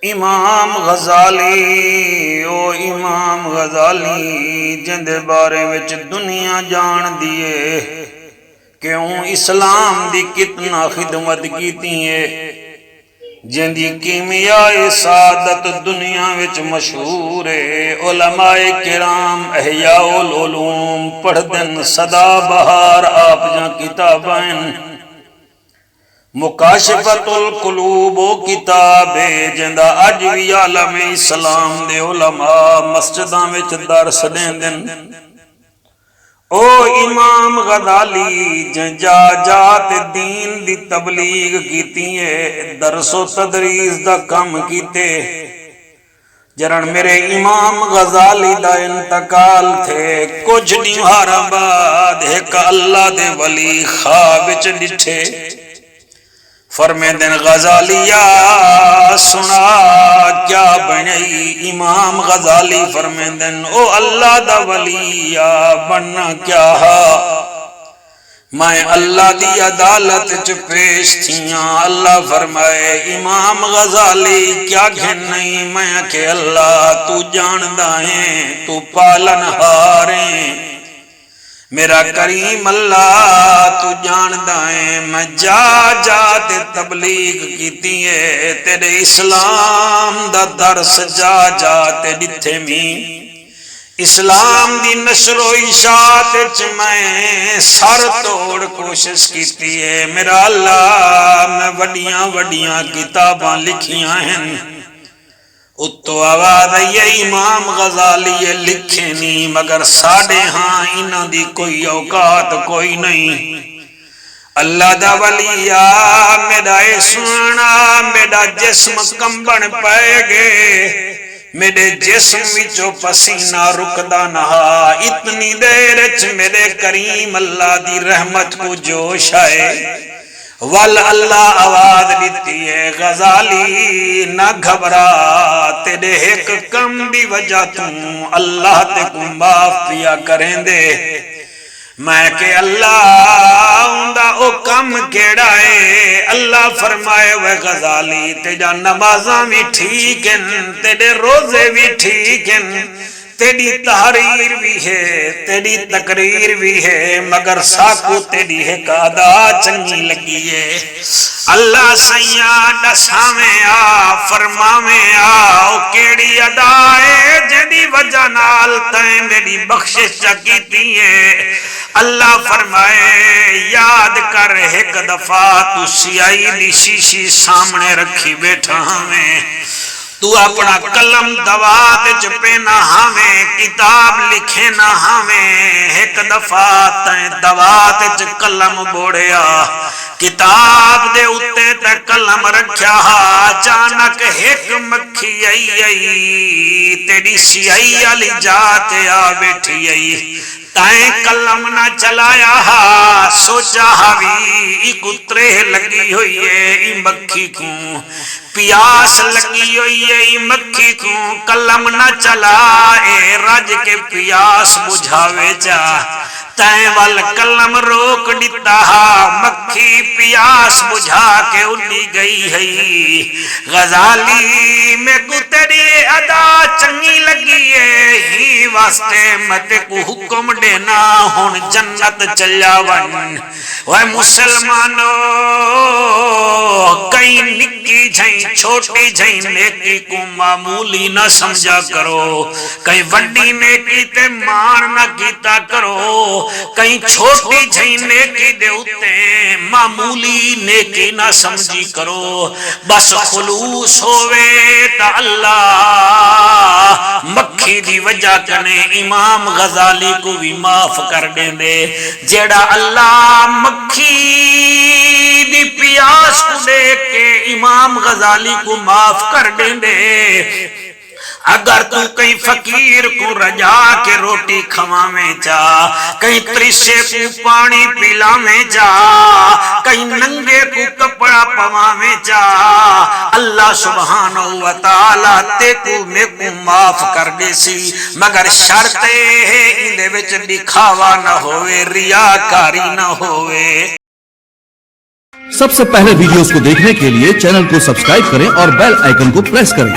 امام غزالی او امام غزالی جندے بارے وچ دنیا جان دیے کیوں اسلام دی کتنا خدمت کیتی ہے، جندی کیمیائے سعادت دنیا وچ مشہور ہے۔ علماء کرام احیاء العلوم پڑھ دن سدا بہار آپ جاں کتابیں مکاشفت القلوب و کتاب جندہ اج وی عالم اسلام دے علماء مسجداں وچ درس دیندن۔ او امام غزالی جا جات دین دی تبلیغ کیتی ہے، درس و تدریس دا کم کیتے۔ جرن میرے امام غزالی دا انتقال تھے کچھ دیوہاراں بعد ایک اللہ دے ولی خواب وچ ڈٹھے، فرمیندن غزالیا سنا کیا بنئی؟ امام غزالی فرمیندن او اللہ دا ولییا بننا کیا ہا؟ میں اللہ دی عدالت چ پیش تھیاں۔ اللہ فرمائے امام غزالی کیا گھن نہیں؟ میں کہ اللہ تو جاندہ ہیں، تو پالن ہاریں، میرا کریم اللہ تو جاندہ ہے۔ میں جا تے تبلیغ کیتی ہے، تیرے اسلام دا درس جا تے ڈتھے میں، اسلام دی نشر و اشاعت وچ میں سر توڑ کوشش کیتی ہے۔ میرا اللہ میں وڈیاں کتاباں لکھیاں ہیں، اتو آواز یہ امام غزالی لکھے نہیں، مگر ساڑے ہاں انہاں دی کوئی اوقات کوئی نہیں۔ اللہ دا ولیہ میرا سننا، میرا جسم کمبن پائے گے، میرے جسم وچوں پسینہ رکدا نہا، اتنی دیر وچ میرے کریم اللہ دی رحمت کو جوش آئے۔ وال اللہ آواز دیتی ہے غزالی نہ گھبرا، تیرے ایک کم دی وجہ تم اللہ تے کو معاف پیا کریں دے۔ میں کہ اللہ اندہ او کم کیڑا ہے؟ اللہ فرمائے وے غزالی تیجا نمازاں بھی ٹھیک ہیں، تیرے روزے بھی ٹھیک ہیں، تیری تحریر بھی ہے، تیری تقریر بھی ہے، مگر ساکو تیری ایک ادا چنگی لگی ہے۔ اللہ سیاں ڈساویں آ فرماویں آ کیڑی ادا ہے جدی وجہ نال تائیں میری بخشش کیتی ہے۔ اللہ فرمائے یاد کر ایک دفعہ تو سیائی دی شیشی سامنے رکھی بیٹھا ہمیں، تو اپنا قلم دوات چپے نہ ہمیں، کتاب لکھے نہ ہمیں، ایک دفعہ تائیں دوات چ قلم بوڑیا، کتاب دے اتے تے قلم رکھیا، اچانک ایک مکھی آئی تیری سیائی علی جاتے آ بیٹھی آئی، تائیں قلم نہ چلایا، سوچا ہوئی کترے لگی ہوئی ہے مکھی کو، پیاس لگی ہوئی ہے مکھی کو، قلم نہ چلائے رج کے پیاس بجھاوے جا، تائیں وال قلم روک دیتا، مکھی پیاس بجھا کے اڑی گئی ہے۔ غزالی میں کو تیری ادا چنگی لگی ہے، ہی واسطے مت کو حکم دینا ہون جنت چلیا ون۔ وہ مسلمانوں کئی نکی جھائیں چھوٹی جھائیں نیکی کو معمولی نہ سمجھا کرو، کئی وڈی نیکی تے مان نہ کیتا کرو، کئی چھوٹی جھائیں نیکی دے اتے معمولی نیکی نہ سمجھی کرو، بس خلوص ہوئے تا اللہ مکھی دی وجہ کنے امام غزالی کو بھی معاف کر دیں دے۔ جیڑا اللہ مکھی دی پیاس کو دیکھ کے امام غزالی کو معاف کر دیں دے، اگر تو کئی فقیر کو رجا کے روٹی کھواویں جا، کئی ترشے کو پانی پلاویں جا، کئی ننگے کو کپڑا پواویں جا، اللہ سبحانہ وتعالی تے کو میں کو معاف کر دے سی، مگر شرط ہے اندے وچ دکھاوا نہ ہوئے، ریاکاری نہ ہوئے۔ سب سے پہلے ویڈیوز کو دیکھنے کے لیے چینل کو سبسکرائب کریں اور بیل آئیکن کو پریس کریں